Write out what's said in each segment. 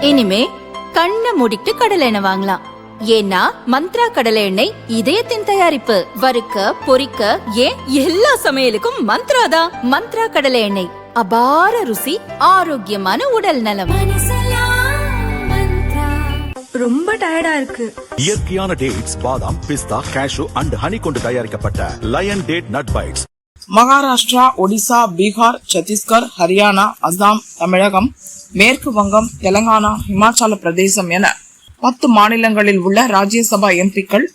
இனிமே கண்ணை மூடிட்டு கடலை எண்ணெய் வாங்கலாம். ஏன்னா மந்த்ரா கடலை எண்ணெய் இதயத்தின் தயாரிப்பு. வறுக்க பொரிக்க ஏன் எல்லா சமையலுக்கும் மந்த்ரா தான். மந்த்ரா கடலை எண்ணெய், அபார ருசி, ஆரோக்கியமான உடல் நலம். ரொம்ப டயர்டா இருக்கு. இயற்கையான டேட்ஸ், பாதாம், பிஸ்தா, கேஷு அண்ட் ஹனி கொண்டு தயாரிக்கப்பட்ட lion date nut bites. Maharashtra, Odisha, Bihar, Chhattisgarh, Haryana, Assam, Tamilakam, மேற்கு வங்கம், தெலங்கானா, இமாச்சல பிரதேசம் என 10 மாநிலங்களில் உள்ள ராஜ்யசபா எம்பிக்கள்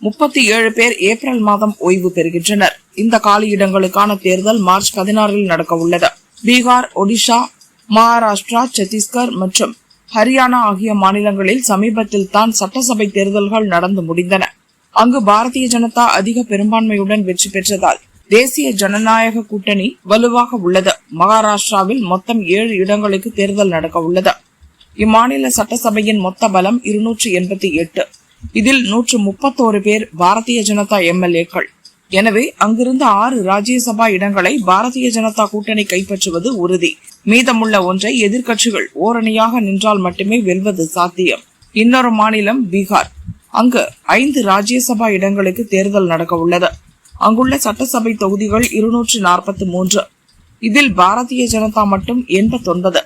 37 பேர் ஏப்ரல் மாதம் ஓய்வு பெறுகின்றனர். இந்த காலியிடங்களுக்கான தேர்தல் மார்ச் 16 நடக்க உள்ளது. பீகார், ஒடிஷா, மகாராஷ்டிரா, சத்தீஸ்கர் மற்றும் ஹரியானா ஆகிய மாநிலங்களில் சமீபத்தில் தான் சட்டசபை தேர்தல்கள் நடந்து முடிந்தன. அங்கு பாரதிய ஜனதா அதிக பெரும்பான்மையுடன் வெற்றி பெற்றதால் தேசிய ஜனநாயக கூட்டணி வலுவாக உள்ளது. மகாராஷ்டிராவில் மொத்தம் 7 இடங்களுக்கு தேர்தல் நடக்க உள்ளது. இம்மாநில சட்டசபையின் மொத்த பலம் 288. இதில் 131 பேர் பாரதிய ஜனதா எம்எல்ஏக்கள். எனவே அங்கிருந்து 6 ராஜ்யசபா இடங்களை பாரதிய ஜனதா கூட்டணி கைப்பற்றுவது உறுதி. மீதமுள்ள ஒன்றை எதிர்க்கட்சிகள் ஓரணியாக நின்றால் மட்டுமே வெல்வது சாத்தியம். இன்னொரு மாநிலம் பீகார். அங்கு 5 ராஜ்யசபா இடங்களுக்கு தேர்தல் நடக்க உள்ளது. அங்குள்ள சட்டசபை தொகுதிகள் 243. இதில் பாரதிய ஜனதா மட்டும் 89.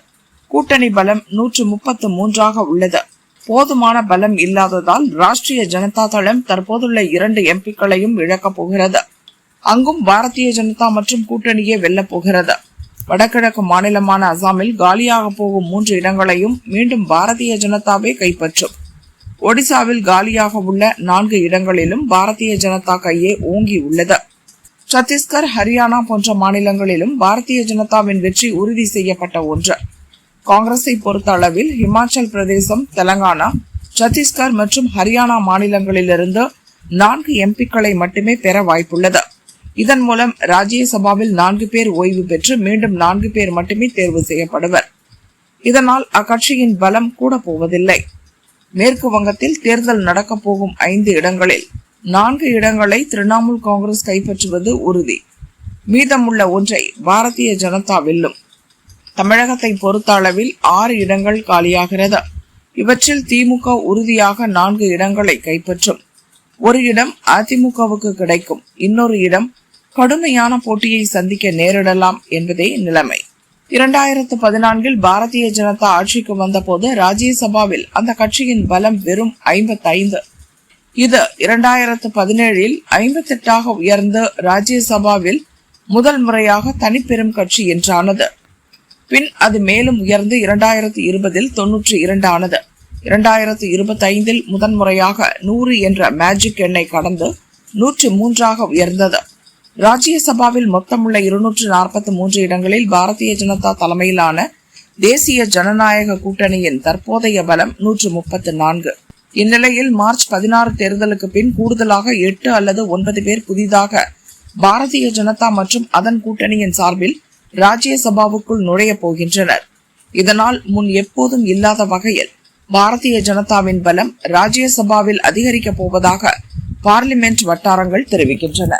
கூட்டணி பலம் 133 உள்ளது. போதுமான பலம் இல்லாததால் ராஷ்டிரிய ஜனதா தளம் தற்போதுள்ள 2 எம்பிக்களையும் இழக்கப் போகிறது. அங்கும் பாரதிய ஜனதா மற்றும் கூட்டணியே வெல்லப் போகிறது. வடகிழக்கு மாநிலமான அசாமில் காலியாக போகும் 3 இடங்களையும் மீண்டும் பாரதிய ஜனதாவே கைப்பற்றும். ஒடிசாவில் காலியாக உள்ள 4 இடங்களிலும் பாரதிய ஜனதா கையே ஓங்கி உள்ளது. சத்தீஸ்கர், ஹரியானா போன்ற மாநிலங்களிலும் பாரதிய ஜனதாவின் வெற்றி உறுதி செய்யப்பட்ட ஒன்று. காங்கிரஸை பொறுத்த அளவில் இமாச்சல் பிரதேசம், தெலங்கானா, சத்தீஸ்கர் மற்றும் ஹரியானா மாநிலங்களிலிருந்து 4 எம்பிக்களை மட்டுமே பெற வாய்ப்புள்ளது. இதன் மூலம் ராஜ்யசபாவில் 4 பேர் ஓய்வு பெற்று மீண்டும் 4 பேர் மட்டுமே தேர்வு செய்யப்படுவர். இதனால் அக்கட்சியின் பலம் கூட போவதில்லை. மேற்கு வங்கத்தில் தேர்தல் நடக்க போகும் 5 இடங்களில் 4 இடங்களை திரிணாமுல் காங்கிரஸ் கைப்பற்றுவது உறுதி. மீதமுள்ள ஒன்றை பாரதிய ஜனதா வெல்லும். தமிழகத்தை பொறுத்த அளவில் 6 இடங்கள் காலியாகிறது. இவற்றில் திமுக உறுதியாக 4 இடங்களை கைப்பற்றும். ஒரு இடம் அதிமுகவுக்கு கிடைக்கும். இன்னொரு இடம் கடுமையான போட்டியை சந்திக்க நேரிடலாம் என்பதே நிலைமை. 2014 பாரதிய ஜனதா ஆட்சிக்கு வந்தபோது ராஜ்யசபாவில் அந்த கட்சியின் பலம் வெறும் 55. இது 2017 58 உயர்ந்து ராஜ்யசபாவில் முதல் முறையாக தனிப்பெரும் கட்சி என்றானது. பின் அது மேலும் உயர்ந்து 2020 92 ஆனது. 2025 முதன்முறையாக 100 என்ற மேஜிக் எண்ணை கடந்து 103 உயர்ந்தது. ராஜ்யசபாவில் மொத்தமுள்ள 243 இடங்களில் பாரதிய ஜனதா தலைமையிலான தேசிய ஜனநாயக கூட்டணியின் தற்போதைய பலம் 134. இந்நிலையில் மார்ச் 16 தேர்தலுக்கு பின் கூடுதலாக 8 அல்லது 9 பேர் புதிதாக பாரதிய ஜனதா மற்றும் அதன் கூட்டணியின் சார்பில் ராஜ்யசபாவுக்குள் நுழைய போகின்றனர். இதனால் முன் எப்போதும் இல்லாத வகையில் பாரதிய ஜனதாவின் பலம் ராஜ்யசபாவில் அதிகரிக்கப் போவதாக பார்லிமெண்ட் வட்டாரங்கள் தெரிவிக்கின்றன.